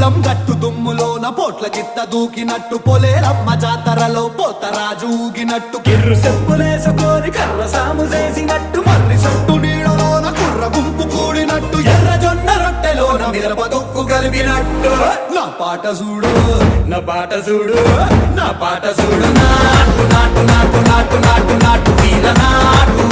పోచం గట్టు దుమ్ములోన పోట్ల గిత్త దూకినట్టు పొలేరమ్మ జాతరలో పోతరాజు ఊగినట్టు కిర్రు చెప్పులేసుకొని కర్ర సాము చేసినట్టు మర్రి సొట్టు నీడలోన కుర్ర గుంపు కూడినట్టు ఎర్ర జొన్న రొట్టెలోన మిరప దొక్కు కలిపినట్టు నా పాట చూడు నా పాట చూడు నా పాట చూడు నాటు నాటు నాటు నాటు నాటు నాటు వీర నాటు